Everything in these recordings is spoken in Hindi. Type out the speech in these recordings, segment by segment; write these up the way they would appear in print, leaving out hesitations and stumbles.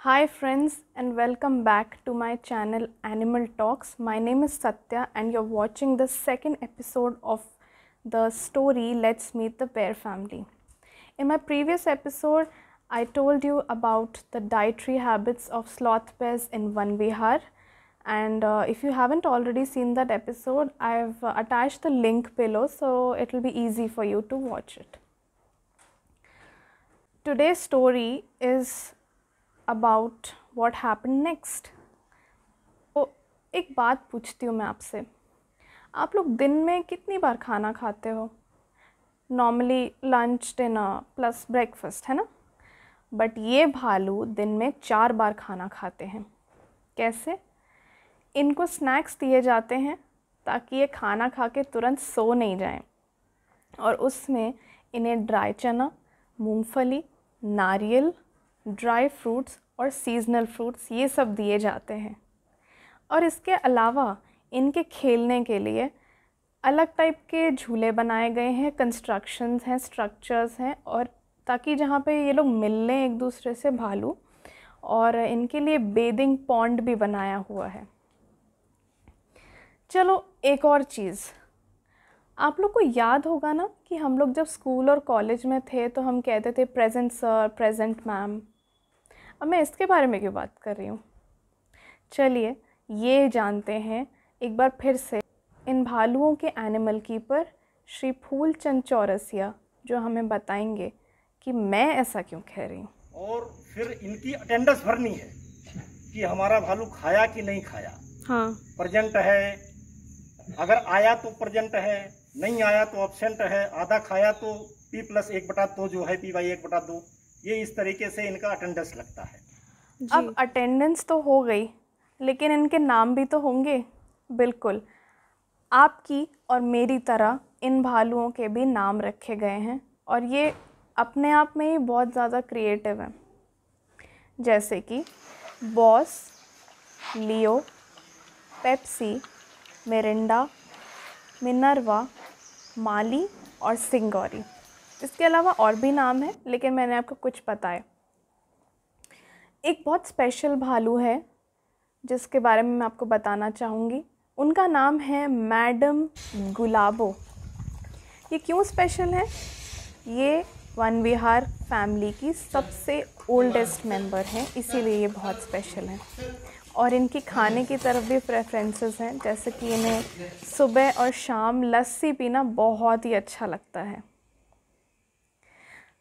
Hi friends and welcome back to my channel Animal Talks. My name is Satya and you're watching the second episode of the story Let's Meet the Bear Family. In my previous episode, I told you about the dietary habits of sloth bears in Van Vihar, and if you haven't already seen that episode, I've attached the link below so it will be easy for you to watch it. Today's story is about what happened next. तो एक बात पूछती हूँ मैं आपसे, आप लोग दिन में कितनी बार खाना खाते हो? Normally lunch, dinner plus breakfast, है ना? बट ये भालू दिन में 4 बार खाना खाते हैं। कैसे? इनको स्नैक्स दिए जाते हैं ताकि ये खाना खा के तुरंत सो नहीं जाएं, और उसमें इन्हें ड्राई चना, मूंगफली, नारियल, ड्राई फ्रूट्स और सीजनल फ्रूट्स ये सब दिए जाते हैं। और इसके अलावा इनके खेलने के लिए अलग टाइप के झूले बनाए गए हैं, कंस्ट्रक्शंस हैं, स्ट्रक्चर्स हैं, और ताकि जहाँ पे ये लोग मिल लें एक दूसरे से भालू, और इनके लिए बेदिंग पॉन्ड भी बनाया हुआ है। चलो एक और चीज़, आप लोग को याद होगा ना कि हम लोग जब स्कूल और कॉलेज में थे तो हम कहते थे प्रेजेंट सर, प्रेजेंट मैम। अब मैं इसके बारे में क्यों बात कर रही हूँ? चलिए ये जानते हैं एक बार फिर से इन भालुओं के एनिमल कीपर श्री फूलचंद चौरसिया, जो हमें बताएंगे कि मैं ऐसा क्यों कह रही हूँ। और फिर इनकी अटेंडेंस भरनी है कि हमारा भालू खाया कि नहीं खाया। हाँ, प्रेजेंट है, अगर आया तो प्रेजेंट है, नहीं आया तो एब्सेंट है, आधा खाया तो P+1/2 जो है P/1/2। ये इस तरीके से इनका अटेंडेंस लगता है। अब अटेंडेंस तो हो गई, लेकिन इनके नाम भी तो होंगे। बिल्कुल, आपकी और मेरी तरह इन भालुओं के भी नाम रखे गए हैं, और ये अपने आप में ही बहुत ज़्यादा क्रिएटिव हैं। जैसे कि बॉस, लियो, पेप्सी, मिरिंडा, मिनर्वा, माली और सिंगौरी। इसके अलावा और भी नाम हैं, लेकिन मैंने आपको कुछ बताए। एक बहुत स्पेशल भालू है जिसके बारे में मैं आपको बताना चाहूँगी। उनका नाम है मैडम गुलाबो। ये क्यों स्पेशल है? ये वन विहार फैमिली की सबसे ओल्डेस्ट मेंबर हैं, इसीलिए ये बहुत स्पेशल है। और इनकी खाने की तरफ भी प्रेफरेंसेस हैं, जैसे कि इन्हें सुबह और शाम लस्सी पीना बहुत ही अच्छा लगता है।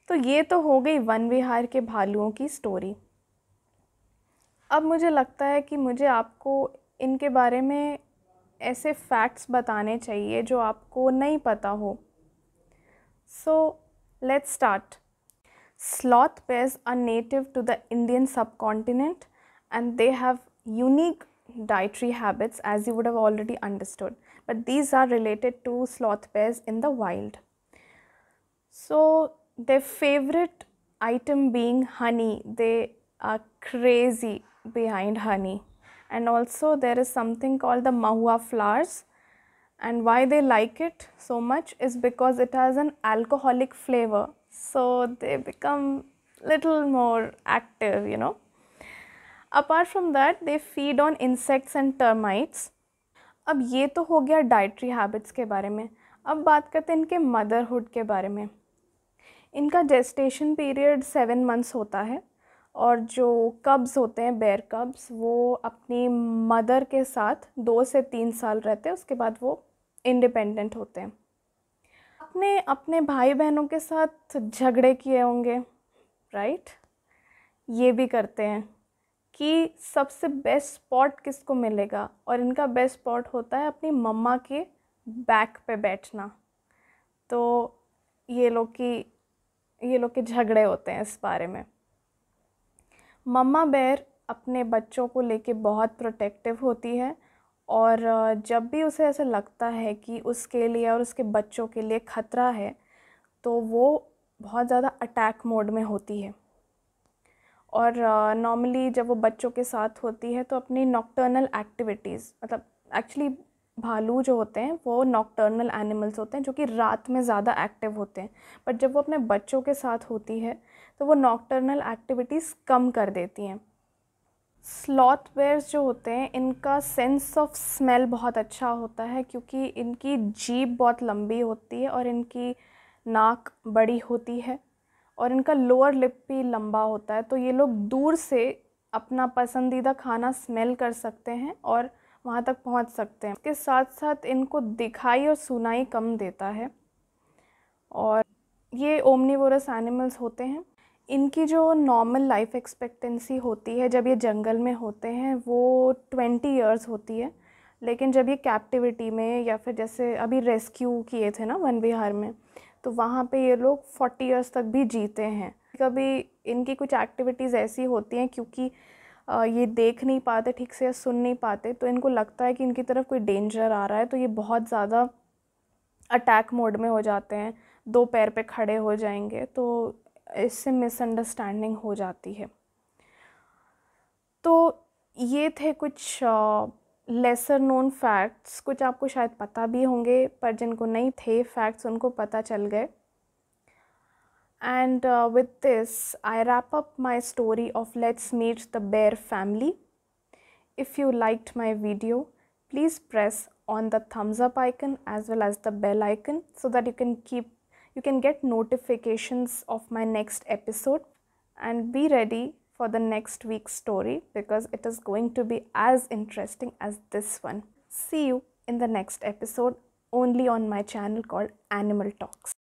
तो ये तो हो गई वन विहार के भालुओं की स्टोरी। अब मुझे लगता है कि मुझे आपको इनके बारे में ऐसे फैक्ट्स बताने चाहिए जो आपको नहीं पता हो। So let's start. Sloth bears are native to the Indian subcontinent and they have unique dietary habits, as you would have already understood. But these are related to sloth bears in the wild. So their favorite item being honey. They are crazy behind honey. And also there is something called the mahua flowers. And why they like it so much is because it has an alcoholic flavor. So they become little more active, you know. Apart from that, they feed on insects and termites. अब ये तो हो गया डाइटरी हैबिट्स के बारे में। अब बात करते हैं इनके मदरहुड के बारे में। इनका जेस्टेशन पीरियड 7 मंथ्स होता है, और जो कब्स होते हैं, बेयर कब्स, वो अपनी मदर के साथ 2 से 3 साल रहते हैं। उसके बाद वो इंडिपेंडेंट होते हैं। आपने अपने भाई बहनों के साथ झगड़े किए होंगे, राइट? ये भी करते हैं कि सबसे बेस्ट स्पॉट किसको मिलेगा, और इनका बेस्ट स्पॉट होता है अपनी मम्मा के बैक पे बैठना। तो ये लोग के झगड़े होते हैं इस बारे में। मम्मा बेयर अपने बच्चों को लेके बहुत प्रोटेक्टिव होती है, और जब भी उसे ऐसा लगता है कि उसके लिए और उसके बच्चों के लिए ख़तरा है, तो वो बहुत ज़्यादा अटैक मोड में होती है। और नॉर्मली जब वो बच्चों के साथ होती है तो अपनी नॉक्टर्नल एक्टिविटीज़, मतलब एक्चुअली भालू जो होते हैं वो नॉक्टर्नल एनिमल्स होते हैं जो कि रात में ज़्यादा एक्टिव होते हैं, बट जब वो अपने बच्चों के साथ होती है तो वो नॉक्टर्नल एक्टिविटीज़ कम कर देती हैं। स्लॉथ बेयर्स जो होते हैं इनका सेंस ऑफ स्मेल बहुत अच्छा होता है, क्योंकि इनकी जीभ बहुत लंबी होती है और इनकी नाक बड़ी होती है और इनका लोअर लिप भी लंबा होता है। तो ये लोग दूर से अपना पसंदीदा खाना स्मेल कर सकते हैं और वहाँ तक पहुँच सकते हैं। इसके साथ साथ इनको दिखाई और सुनाई कम देता है और ये ओमनीवोरस एनिमल्स होते हैं। इनकी जो नॉर्मल लाइफ एक्सपेक्टेंसी होती है जब ये जंगल में होते हैं वो 20 इयर्स होती है, लेकिन जब ये कैप्टिविटी में या फिर जैसे अभी रेस्क्यू किए थे ना वन विहार में, तो वहाँ पे ये लोग 40 इयर्स तक भी जीते हैं। कभी इनकी कुछ एक्टिविटीज़ ऐसी होती हैं क्योंकि ये देख नहीं पाते ठीक से या सुन नहीं पाते, तो इनको लगता है कि इनकी तरफ कोई डेंजर आ रहा है, तो ये बहुत ज़्यादा अटैक मोड में हो जाते हैं, 2 पैर पे खड़े हो जाएंगे, तो इससे मिसअंडरस्टैंडिंग हो जाती है। तो ये थे कुछ लेसर नोन फैक्ट्स, कुछ आपको शायद पता भी होंगे पर जिनको नहीं थे फैक्ट्स उनको पता चल गए। And with this, I wrap up my story of Let's Meet the Bear family. If you liked my video, please press on the thumbs up icon as well as the bell icon so that you can get notifications of my next episode, and be ready for the next week's story because it is going to be as interesting as this one. See you in the next episode only on my channel called Animal Talks.